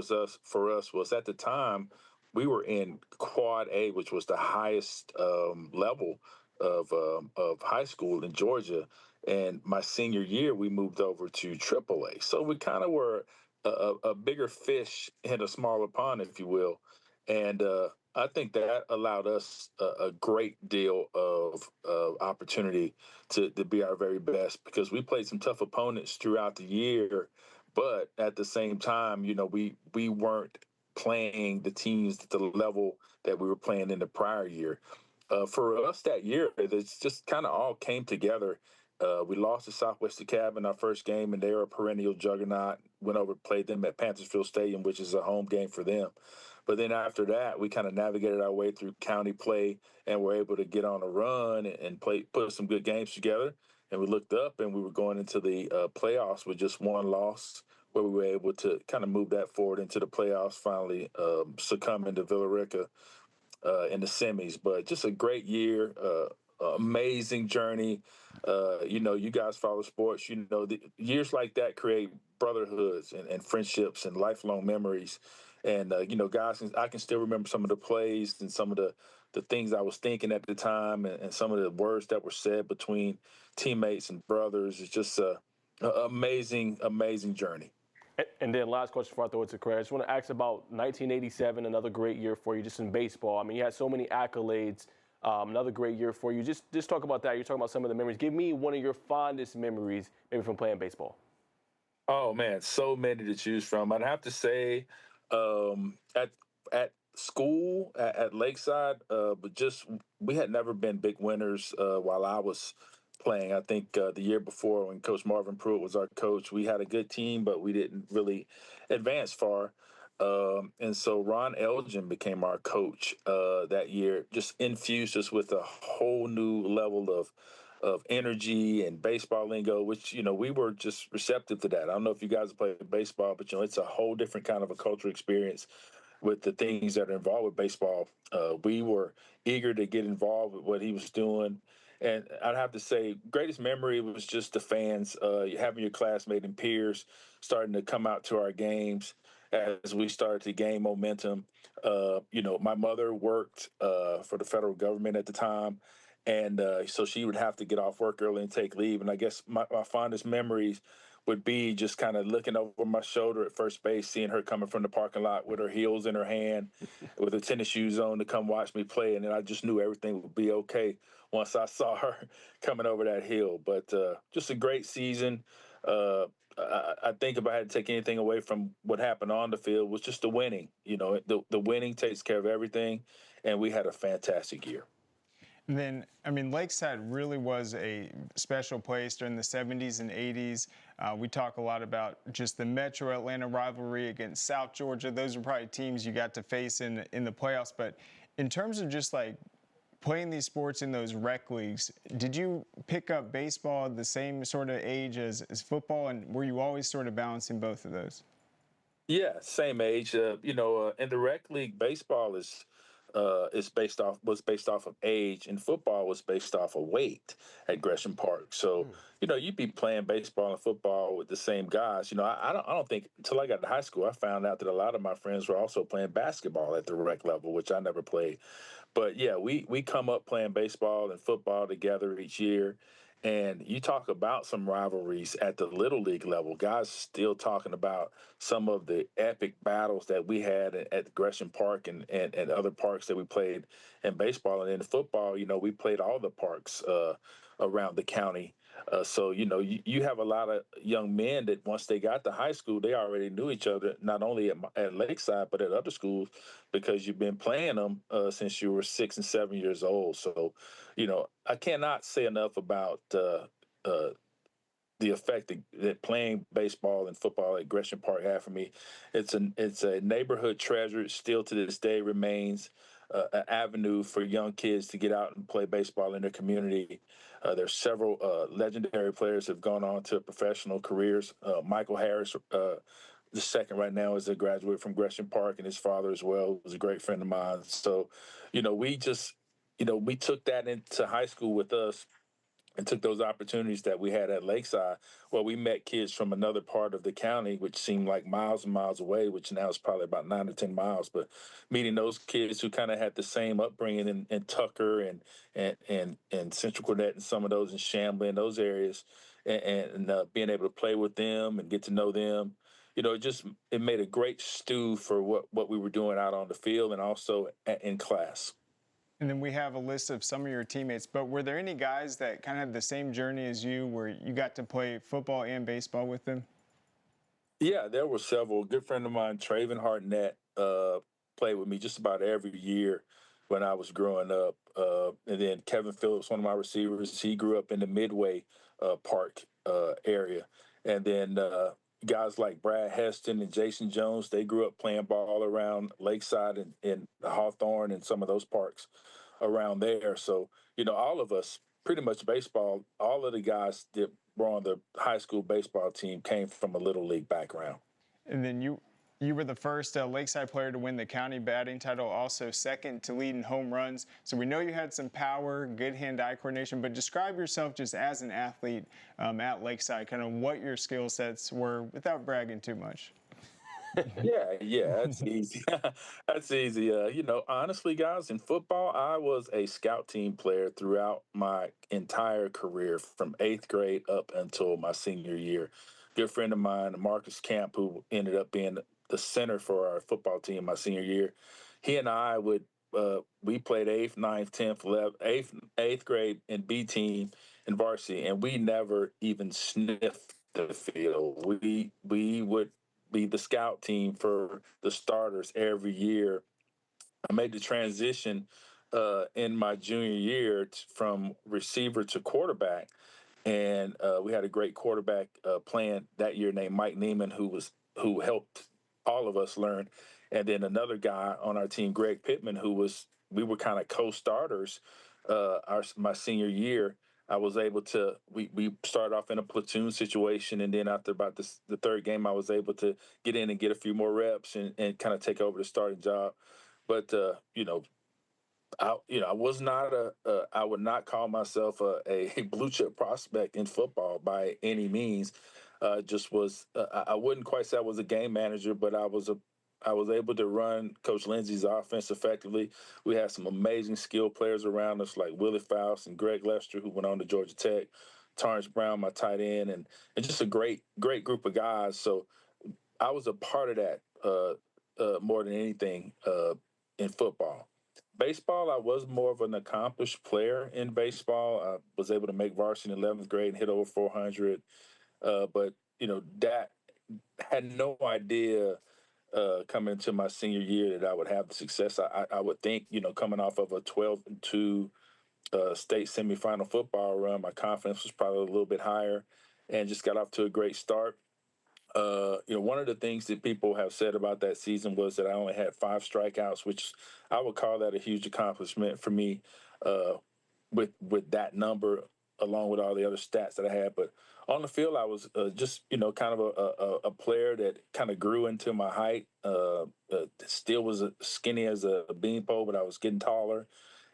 for us was at the time we were in Quad A, which was the highest level of high school in Georgia. And my senior year, we moved over to AAA. So we kind of were a bigger fish in a smaller pond, if you will. And I think that allowed us a great deal of opportunity to be our very best, because we played some tough opponents throughout the year. But at the same time, we weren't playing the teams at the level that we were playing in the prior year. For us that year, it's just kind of all came together. We lost to Southwest DeKalb in our first game, and they are a perennial juggernaut. Went over and played them at Panthersfield Stadium, which is a home game for them. But then after that, we kind of navigated our way through county play and were able to get on a run and put some good games together. And we looked up and we were going into the playoffs with just one loss, where we were able to kind of move that forward into the playoffs, finally succumbing to Villarica in the semis. But just a great year, amazing journey. You guys follow sports. The years like that create brotherhoods and friendships and lifelong memories. And guys, I can still remember some of the plays and some of the things I was thinking at the time, and some of the words that were said between teammates and brothers. It's just a amazing journey. And then last question before I throw it to Craig. I just want to ask about 1987, another great year for you just in baseball. I mean, you had so many accolades, another great year for you. Just talk about that. You're talking about some of the memories. Give me one of your fondest memories, maybe from playing baseball. Oh, man, so many to choose from. I'd have to say at school, at Lakeside, but just we had never been big winners while I was playing. I think the year before when Coach Marvin Pruitt was our coach, we had a good team, but we didn't really advance far. And so Ron Elgin became our coach that year, just infused us with a whole new level of energy and baseball lingo, which, we were just receptive to that. I don't know if you guys play baseball, but, it's a whole different kind of a cultural experience with the things that are involved with baseball. We were eager to get involved with what he was doing. And I'd have to say, greatest memory was just the fans, having your classmates and peers starting to come out to our games as we started to gain momentum. My mother worked for the federal government at the time, and so she would have to get off work early and take leave. And I guess my fondest memories would be just kind of looking over my shoulder at first base, seeing her coming from the parking lot with her heels in her hand, with her tennis shoes on to come watch me play. And then I just knew everything would be okay once I saw her coming over that hill. But just a great season. I think if I had to take anything away from what happened on the field was just the winning. The winning takes care of everything, and we had a fantastic year. And then, Lakeside really was a special place during the 70s and 80s. We talk a lot about just the Metro Atlanta rivalry against South Georgia. Those are probably teams you got to face in the playoffs. But in terms of just like playing these sports in those rec leagues, did you pick up baseball at the same sort of age as football? And were you always sort of balancing both of those? Yeah, same age. In the rec league, baseball was based off of age, and football was based off of weight at Gresham Park. So, you'd be playing baseball and football with the same guys. I don't think until I got to high school, I found out that a lot of my friends were also playing basketball at the rec level, which I never played. But yeah, we come up playing baseball and football together each year. And you talk about some rivalries at the Little League level. Guys still talking about some of the epic battles that we had at Gresham Park and other parks that we played in baseball. And in football, we played all the parks around the county. So, you have a lot of young men that once they got to high school, they already knew each other, not only at Lakeside, but at other schools, because you've been playing them since you were 6 and 7 years old. So, I cannot say enough about the effect that playing baseball and football at Gresham Park had for me. It's a neighborhood treasure. It still to this day remains an avenue for young kids to get out and play baseball in their community. There's several legendary players who have gone on to professional careers. Michael Harris, the second right now, is a graduate from Gresham Park, and his father as well was a great friend of mine. So, we took that into high school with us and took those opportunities that we had at Lakeside, where we met kids from another part of the county, which seemed like miles and miles away, which now is probably about 9 to 10 miles. But meeting those kids who kind of had the same upbringing in Tucker and Central Gwinnett and some of those in Chamblee and those areas, and being able to play with them and get to know them, it made a great stew for what we were doing out on the field and also in class. And then we have a list of some of your teammates, but were there any guys that kind of had the same journey as you where you got to play football and baseball with them? Yeah, there were several. A good friend of mine, Traven Hartnett, played with me just about every year when I was growing up. And then Kevin Phillips, one of my receivers, he grew up in the Midway Park area. And then guys like Brad Heston and Jason Jones, they grew up playing ball around Lakeside and Hawthorne and some of those parks around there. So, all of us, pretty much baseball, all of the guys that were on the high school baseball team came from a little league background. And then you were the first Lakeside player to win the county batting title, also second to lead in home runs. So we know you had some power, good hand-eye coordination, but describe yourself just as an athlete at Lakeside, kind of what your skill sets were without bragging too much. Yeah, that's easy. That's easy. Honestly, guys, in football, I was a scout team player throughout my entire career from 8th grade up until my senior year. Good friend of mine, Marcus Camp, who ended up being the center for our football team my senior year, he and I would we played 8th, 9th, 10th, 11th, 8th grade in B team in varsity, and we never even sniffed the field. We would be the scout team for the starters every year. I made the transition in my junior year from receiver to quarterback, and we had a great quarterback playing that year named Mike Neiman, who helped all of us learn, and then another guy on our team, Greg Pittman, we were kind of co-starters my senior year. I was able to, we started off in a platoon situation. And then after about the third game, I was able to get in and get a few more reps and kind of take over the starting job. But, I was not I would not call myself a blue chip prospect in football by any means. Just was, I wouldn't quite say I was a game manager, but I was able to run Coach Lindsey's offense effectively. We had some amazing skill players around us like Willie Faust and Greg Lester, who went on to Georgia Tech, Torrance Brown, my tight end, and just a great group of guys. So I was a part of that more than anything in football. Baseball, I was more of an accomplished player in baseball. I was able to make varsity in 11th grade and hit over 400. But, that had no idea coming into my senior year that I would have the success. I would think, coming off of a 12-2 state semifinal football run, my confidence was probably a little bit higher and just got off to a great start. One of the things that people have said about that season was that I only had 5 strikeouts, which I would call that a huge accomplishment for me with that number, along with all the other stats that I had. But on the field, I was just, kind of a player that kind of grew into my height. Still was skinny as a beanpole, but I was getting taller.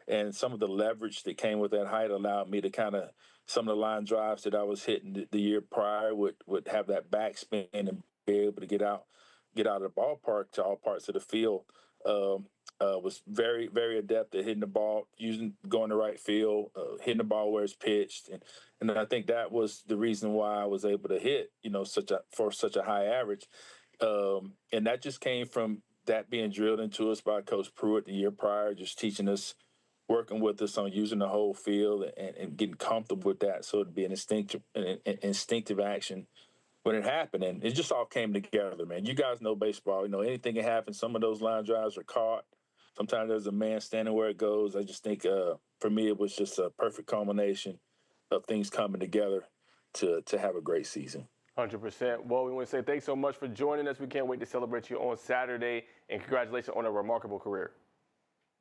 And some of the leverage that came with that height allowed me to kind of, some of the line drives that I was hitting the year prior would have that backspin and be able to get out of the ballpark to all parts of the field. Was very, very adept at hitting the ball, going to right field, hitting the ball where it's pitched. And I think that was the reason why I was able to hit, for such a high average. And that just came from that being drilled into us by Coach Pruitt the year prior, just teaching us, working with us on using the whole field and getting comfortable with that. So it'd be an instinctive action when it happened. And it just all came together, man. You guys know baseball. Anything can happen. Some of those line drives are caught. Sometimes there's a man standing where it goes. I just think for me, it was just a perfect culmination of things coming together to have a great season. 100%. Well, we want to say thanks so much for joining us. We can't wait to celebrate you on Saturday. And congratulations on a remarkable career.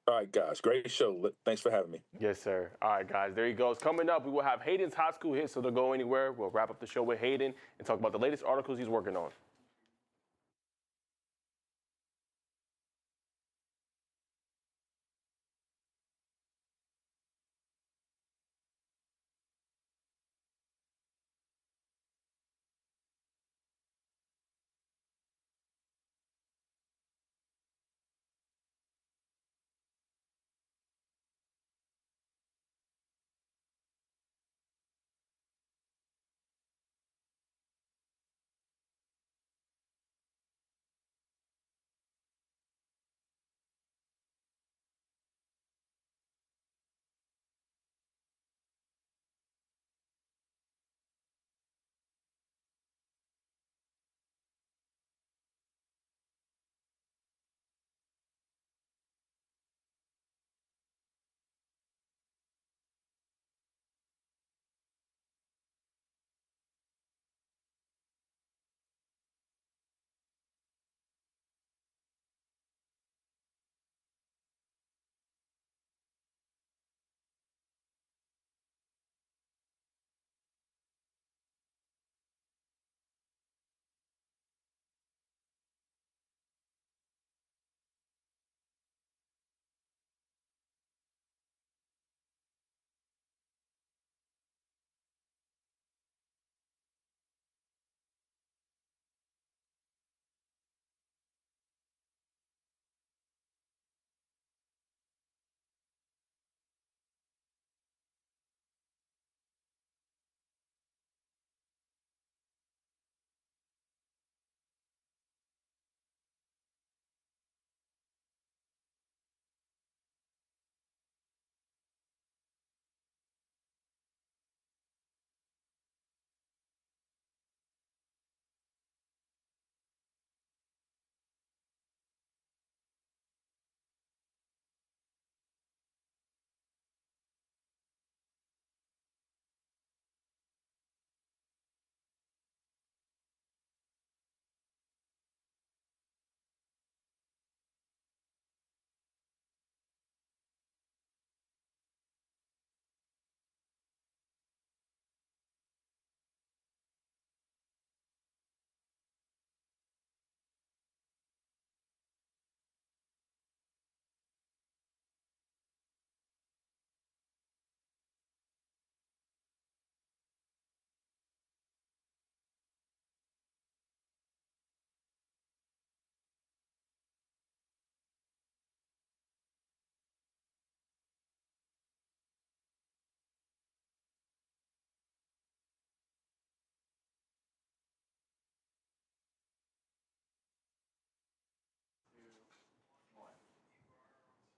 All right, guys. Great show. Thanks for having me. Yes, sir. All right, guys. There he goes. Coming up, we will have Hayden's high school hit, so don't go anywhere. We'll wrap up the show with Hayden and talk about the latest articles he's working on.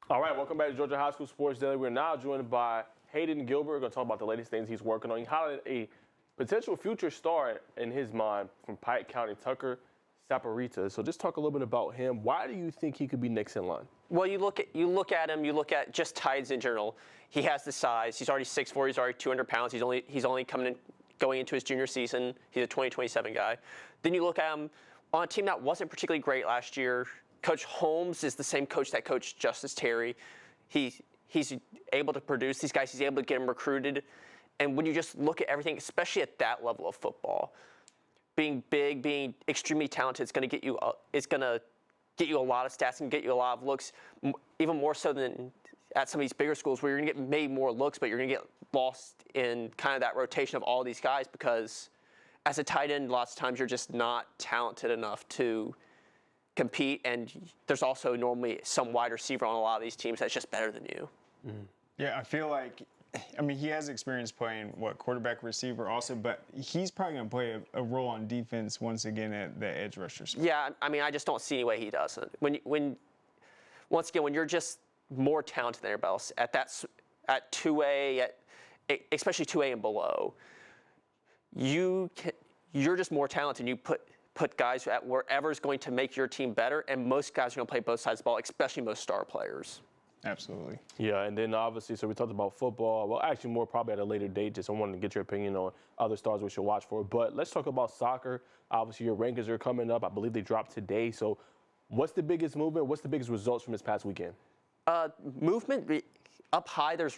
All right, welcome back to Georgia High School Sports Daily. We're now joined by Hayden Gilbert. We're going to talk about the latest things he's working on. He highlighted a potential future star in his mind from Pike County, Tucker Saporita. So just talk a little bit about him. Why do you think he could be next in line? Well, you look at him. You look at just Tides in general. He has the size. He's already 6'4". He's already 200 pounds. He's only going into his junior season. He's a 2027 guy. Then you look at him on a team that wasn't particularly great last year. Coach Holmes is the same coach that coached Justice Terry. He's able to produce these guys. He's able to get them recruited. And when you just look at everything, especially at that level of football, being big, being extremely talented, it's going to get you a lot of stats and get you a lot of looks, even more so than at some of these bigger schools where you're going to get maybe more looks, but you're going to get lost in kind of that rotation of all these guys because as a tight end, lots of times you're just not talented enough to compete, and there's also normally some wide receiver on a lot of these teams that's just better than you. Mm-hmm. Yeah, I feel like, he has experience playing, quarterback, receiver also, but he's probably going to play a role on defense once again at the edge rusher spot. Yeah, I just don't see any way he doesn't. Once again, when you're just more talented than everybody else at 2A, especially 2A and below, you're just more talented, and you put guys at wherever's going to make your team better, and most guys are going to play both sides of the ball, especially most star players. Absolutely. Yeah, and then obviously, so we talked about football. Well, actually more probably at a later date, just I wanted to get your opinion on other stars we should watch for. But let's talk about soccer. Obviously, your rankings are coming up. I believe they dropped today. So what's the biggest movement? What's the biggest results from this past weekend? Movement up high, there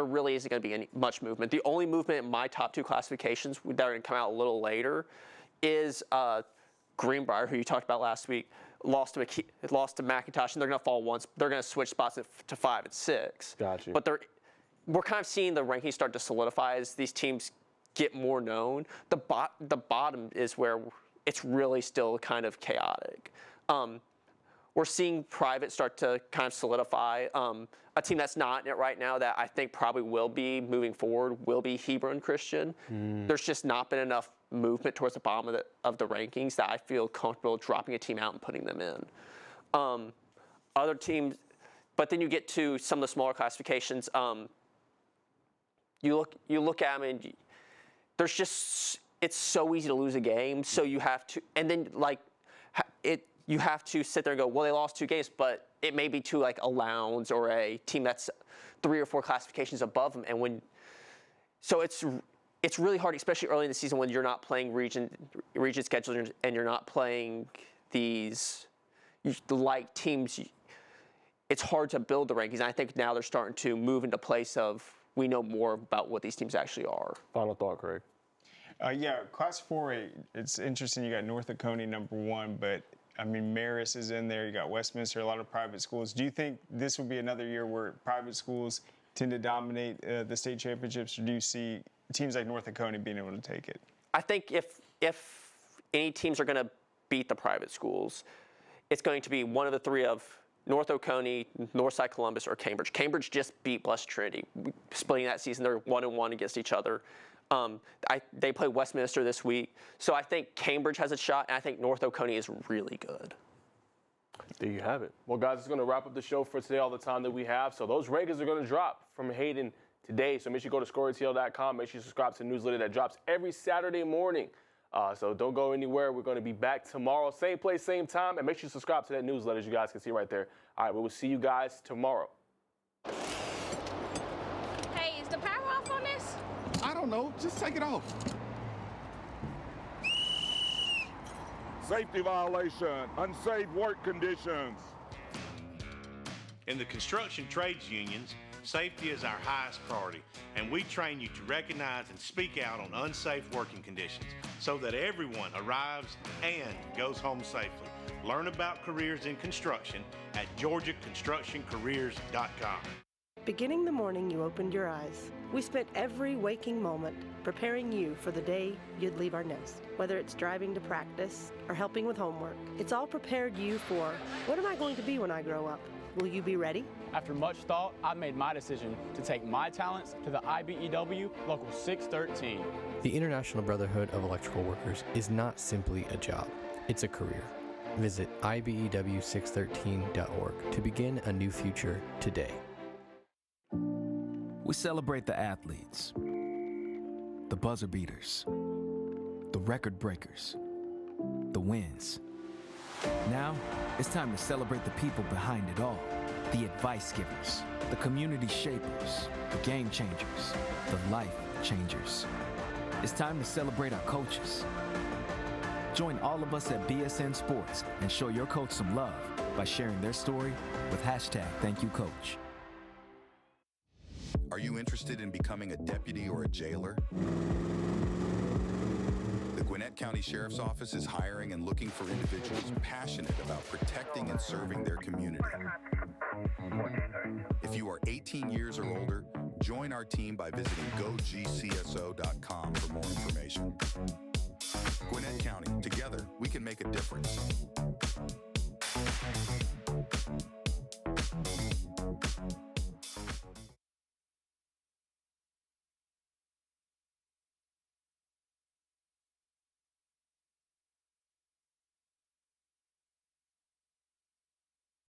really isn't going to be much movement. The only movement in my top 2 classifications that are going to come out a little later is Greenbrier, who you talked about last week, lost to McIntosh, and they're going to fall once. They're going to switch spots to 5 and 6. Gotcha. But we're kind of seeing the rankings start to solidify as these teams get more known. The bottom is where it's really still kind of chaotic. We're seeing private start to kind of solidify. A team that's not in it right now that I think probably will be moving forward will be Hebron Christian. There's just not been enough movement towards the bottom of the rankings that I feel comfortable dropping a team out and putting them in. Other teams, but then you get to some of the smaller classifications. You look at them and it's so easy to lose a game. So you have to, and then you have to sit there and go, well, they lost 2 games, but it may be to a Lowndes or a team that's 3 or 4 classifications above them. And so it's really hard, especially early in the season when you're not playing region schedules and you're not playing these light teams. It's hard to build the rankings. And I think now they're starting to move into place of we know more about what these teams actually are. Final thought, Craig. Yeah, Class 4A, it's interesting. You got North Oconee #1, but Marist is in there. You got Westminster, a lot of private schools. Do you think this will be another year where private schools tend to dominate the state championships, or do you see teams like North Oconee being able to take it? I think if any teams are going to beat the private schools, it's going to be one of the 3 of North Oconee, Northside Columbus, or Cambridge. Cambridge just beat Blessed Trinity, splitting that season. They're 1-1 against each other. They play Westminster this week. So I think Cambridge has a shot, and I think North Oconee is really good. There you have it. Well, guys, it's going to wrap up the show for today, all the time that we have. So those rankings are going to drop from Hayden today. So make sure you go to scoreatl.com. Make sure you subscribe to the newsletter that drops every Saturday morning. So don't go anywhere. We're going to be back tomorrow, same place, same time. And make sure you subscribe to that newsletter, as you guys can see right there. All right, we will see you guys tomorrow. Hey, is the power off on this? I don't know. Just take it off. Safety violation, unsafe work conditions. In the construction trades unions, safety is our highest priority, and we train you to recognize and speak out on unsafe working conditions so that everyone arrives and goes home safely. Learn about careers in construction at georgiaconstructioncareers.com. Beginning the morning you opened your eyes, we spent every waking moment preparing you for the day you'd leave our nest. Whether it's driving to practice or helping with homework, it's all prepared you for, what am I going to be when I grow up? Will you be ready? After much thought, I made my decision to take my talents to the IBEW Local 613. The International Brotherhood of Electrical Workers is not simply a job, it's a career. Visit IBEW613.org to begin a new future today. We celebrate the athletes, the buzzer beaters, the record breakers, the wins. Now, it's time to celebrate the people behind it all. The advice givers, the community shapers, the game changers, the life changers. It's time to celebrate our coaches. Join all of us at BSN Sports and show your coach some love by sharing their story with #ThankYouCoach. Are you interested in becoming a deputy or a jailer? The Gwinnett County Sheriff's Office is hiring and looking for individuals passionate about protecting and serving their community. If you are 18 years or older, join our team by visiting gogcso.com for more information. Gwinnett County, together, we can make a difference.